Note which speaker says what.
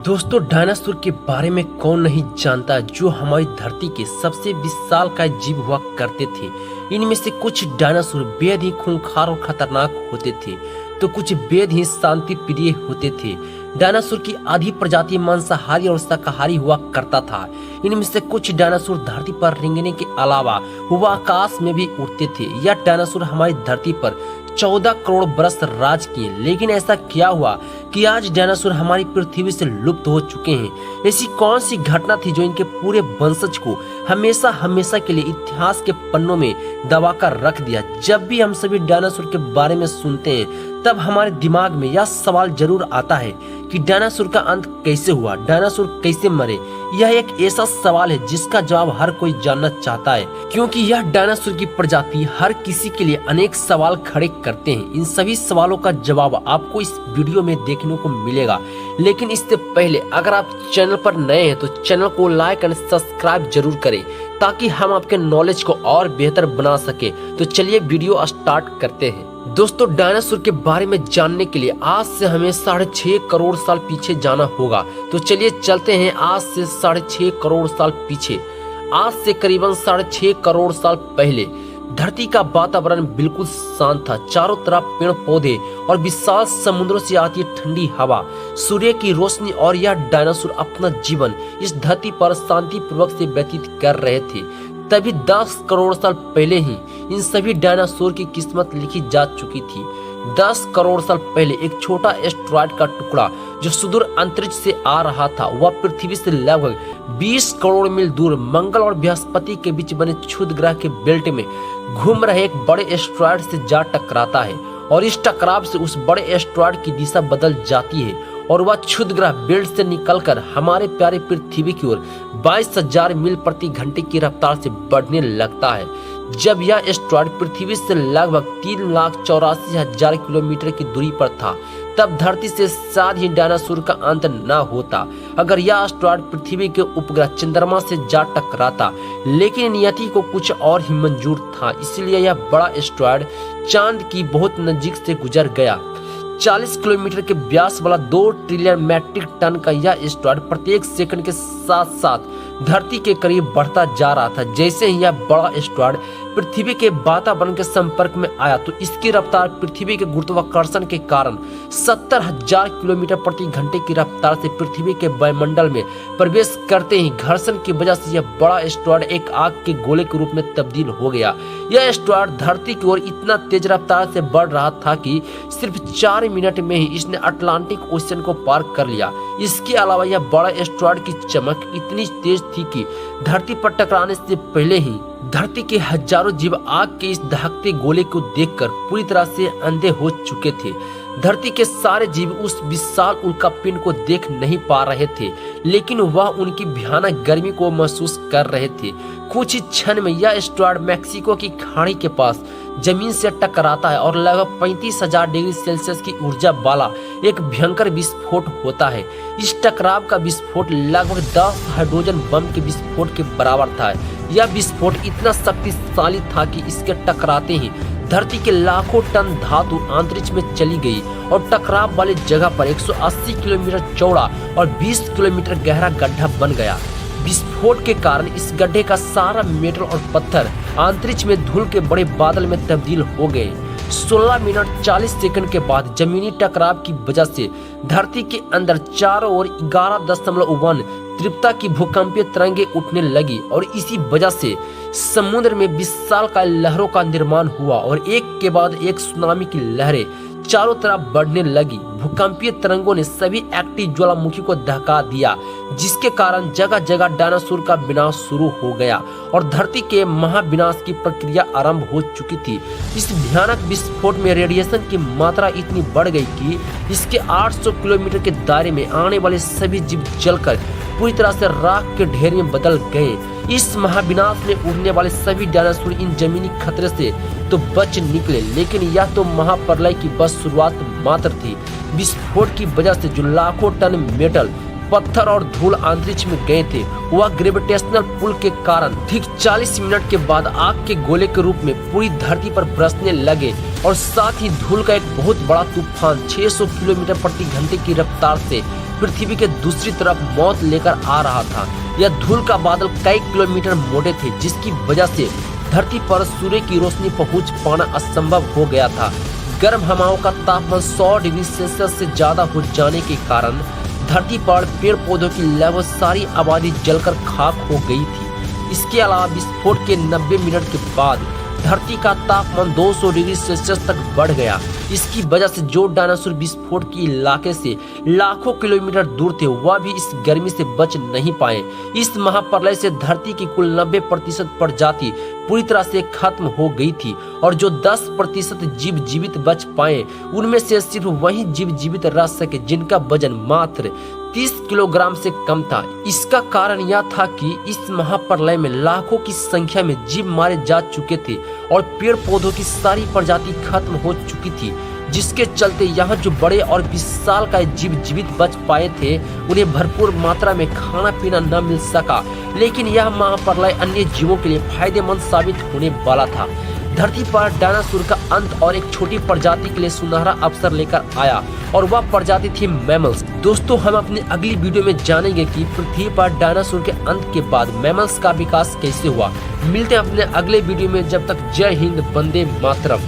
Speaker 1: दोस्तों, डायनासोर के बारे में कौन नहीं जानता जो हमारी धरती के सबसे विशालकाय जीव हुआ करते थे। इनमें से कुछ डायनासोर बेहद ही खूंखार और खतरनाक होते थे, तो कुछ बेहद ही शांति प्रिय होते थे। डायनासोर की आधी प्रजाति मांसाहारी और शाकाहारी हुआ करता था। इनमें से कुछ डायनासोर धरती पर रेंगने के अलावा वह आकाश में भी उड़ते थे। यह डायनासोर हमारी धरती पर 14 करोड़ बरस राज किए, लेकिन ऐसा क्या हुआ कि आज डायनासोर हमारी पृथ्वी से लुप्त हो चुके हैं। ऐसी कौन सी घटना थी जो इनके पूरे वंशज को हमेशा हमेशा के लिए इतिहास के पन्नों में दबाकर रख दिया। जब भी हम सभी डायनासोर के बारे में सुनते हैं, तब हमारे दिमाग में यह सवाल जरूर आता है कि डायनासोर का अंत कैसे हुआ, डायनासोर कैसे मरे। यह एक ऐसा सवाल है जिसका जवाब हर कोई जानना चाहता है, क्योंकि यह डायनासोर की प्रजाति हर किसी के लिए अनेक सवाल खड़े करते हैं। इन सभी सवालों का जवाब आपको इस वीडियो में देखने को मिलेगा। लेकिन इससे पहले अगर आप चैनल पर नए हैं तो चैनल को लाइक एंड सब्सक्राइब जरूर करें, ताकि हम आपके नॉलेज को और बेहतर बना सके। तो चलिए वीडियो स्टार्ट करते हैं। दोस्तों, डायनासोर के बारे में जानने के लिए आज से हमें 6.5 करोड़ साल पीछे जाना होगा। तो चलिए चलते हैं आज से 6.5 करोड़ साल पीछे। आज से करीबन 6.5 करोड़ साल पहले धरती का वातावरण बिल्कुल शांत था। चारों तरफ पेड़ पौधे और विशाल समुद्रों से आती ठंडी हवा, सूर्य की रोशनी, और यह डायनासोर अपना जीवन इस धरती पर शांतिपूर्वक से व्यतीत कर रहे थे। तभी 10 करोड़ साल पहले ही इन सभी डायनासोर की किस्मत लिखी जा चुकी थी। 10 करोड़ साल पहले एक छोटा एस्टेरॉयड का टुकड़ा जो सुदूर अंतरिक्ष से आ रहा था, वह पृथ्वी से लगभग 20 करोड़ मील दूर मंगल और बृहस्पति के बीच बने क्षुद्र ग्रह के बेल्ट में घूम रहे एक बड़े एस्टेरॉयड से जा टकराता है, और इस टकराव से उस बड़े एस्टेरॉयड की दिशा बदल जाती है और वह क्षुद्र ग्रह बेल्ट से निकलकर हमारे प्यारे पृथ्वी की ओर 22,000 मील प्रति घंटे की रफ्तार से बढ़ने लगता है। जब यह एस्टेरॉयड पृथ्वी से लगभग 3,84,000 किलोमीटर की दूरी पर था, तब धरती से शायद ही डायनासोर का अंत न होता अगर यह एस्टेरॉयड पृथ्वी के उपग्रह चंद्रमा से जा टकराता। लेकिन नियति को कुछ और ही मंजूर था, इसलिए यह बड़ा एस्टेरॉयड चांद की बहुत नजदीक से गुजर गया। 40 किलोमीटर के व्यास वाला 2 ट्रिलियन मैट्रिक टन का यह एस्टेरॉयड प्रत्येक सेकंड के साथ साथ धरती के करीब बढ़ता जा रहा था। जैसे ही यह बड़ा एस्टेरॉयड पृथ्वी के वातावरण के संपर्क में आया, तो इसकी रफ्तार पृथ्वी के गुरुत्वाकर्षण के कारण 70,000 किलोमीटर प्रति घंटे की रफ्तार से पृथ्वी के वायुमंडल में प्रवेश करते ही घर्षण की वजह से यह बड़ा एस्टेरॉयड एक आग के गोले के रूप में तब्दील हो गया। यह एस्टेरॉयड धरती की ओर इतना तेज रफ्तार से बढ़ रहा था कि सिर्फ 4 मिनट में ही इसने अटलांटिक ओशियन को पार कर लिया। इसके अलावा यह बड़ा एस्टेरॉयड की चमक इतनी तेज थी कि धरती पर टकराने से पहले ही धरती के हजारों जीव आग के इस दहकते गोले को देखकर पूरी तरह से अंधे हो चुके थे। धरती के सारे जीव उस विशाल उल्कापिंड को देख नहीं पा रहे थे, लेकिन वह उनकी भयानक गर्मी को महसूस कर रहे थे। कुछ ही क्षण में यह एस्टेरॉयड मैक्सिको की खाड़ी के पास जमीन से टकराता है और लगभग 35,000 डिग्री सेल्सियस की ऊर्जा वाला एक भयंकर विस्फोट होता है। इस टकराव का विस्फोट लगभग 10 हाइड्रोजन बम के विस्फोट के बराबर था। यह विस्फोट इतना शक्तिशाली था कि इसके टकराते ही धरती के लाखों टन धातु अंतरिक्ष में चली गई और टकराव वाली जगह पर 180 किलोमीटर चौड़ा और 20 किलोमीटर गहरा गड्ढा बन गया। विस्फोट के कारण इस गड्ढे का सारा मेटल और पत्थर अंतरिक्ष में धूल के बड़े बादल में तब्दील हो गए। 16 मिनट 40 सेकंड के बाद जमीनी टकराव की वजह से धरती के अंदर चारों ओर 11.1 तीव्रता की भूकंपीय तरंगें उठने लगी, और इसी वजह से समुद्र में विशालकाय लहरों का निर्माण हुआ और एक के बाद एक सुनामी की लहरें चारों तरफ बढ़ने लगी। भूकंपीय तरंगों ने सभी एक्टिव ज्वालामुखी को दहका दिया, जिसके कारण जगह जगह डायनासोर का विनाश शुरू हो गया और धरती के महाविनाश की प्रक्रिया आरंभ हो चुकी थी। इस भयानक विस्फोट में रेडिएशन की मात्रा इतनी बढ़ गई कि इसके 800 किलोमीटर के दायरे में आने वाले सभी जीव जलकर पूरी तरह से राख के ढेर में बदल गए। इस महाविनाश में उड़ने वाले सभी डायनासोर इन जमीनी खतरे से तो बच निकले, लेकिन यह तो महाप्रलय की बस शुरुआत मात्र थी। विस्फोट की वजह से जो लाखों टन मेटल, पत्थर और धूल अंतरिक्ष में गए थे, वह ग्रेविटेशनल पुल के कारण ठीक 40 मिनट के बाद आग के गोले के रूप में पूरी धरती पर बरसने लगे और साथ ही धूल का एक बहुत बड़ा तूफान 600 किलोमीटर प्रति घंटे की रफ्तार से पृथ्वी के दूसरी तरफ मौत लेकर आ रहा था। यह धूल का बादल कई किलोमीटर मोटे थे, जिसकी वजह से धरती पर सूर्य की रोशनी पहुंच पाना असंभव हो गया था। गर्म हवाओं का तापमान 100 डिग्री सेल्सियस से ज्यादा हो जाने के कारण धरती पर पेड़ पौधों की लगभग सारी आबादी जलकर खाक हो गई थी। इसके अलावा विस्फोट के 90 मिनट के बाद धरती का तापमान 200 डिग्री सेल्सियस तक बढ़ गया। इसकी वजह से जो डायनासोर विस्फोट के इलाके से लाखों किलोमीटर दूर थे, वह भी इस गर्मी से बच नहीं पाए। इस महाप्रलय से धरती की कुल 90% प्रजाति पूरी तरह से खत्म हो गई थी और जो 10% जीव जीवित बच पाए, उनमें से सिर्फ वही जीव जीवित रह सके जिनका वजन मात्र 30 किलोग्राम से कम था। इसका कारण यह था कि इस महाप्रलय में लाखों की संख्या में जीव मारे जा चुके थे और पेड़ पौधों की सारी प्रजाति खत्म हो चुकी थी, जिसके चलते यहाँ जो बड़े और विशालकाय जीव जीवित बच पाए थे, उन्हें भरपूर मात्रा में खाना पीना न मिल सका। लेकिन यह महाप्रलय अन्य जीवों के लिए फायदेमंद साबित होने वाला था। धरती पर डायनासोर का अंत और एक छोटी प्रजाति के लिए सुनहरा अवसर लेकर आया और वह प्रजाति थी मैमल्स। दोस्तों, हम अपनी अगली वीडियो में जानेंगे कि पृथ्वी पर डायनासोर के अंत के बाद मैमल्स का विकास कैसे हुआ। मिलते हैं अपने अगले वीडियो में, जब तक जय हिंद, वंदे मातरम।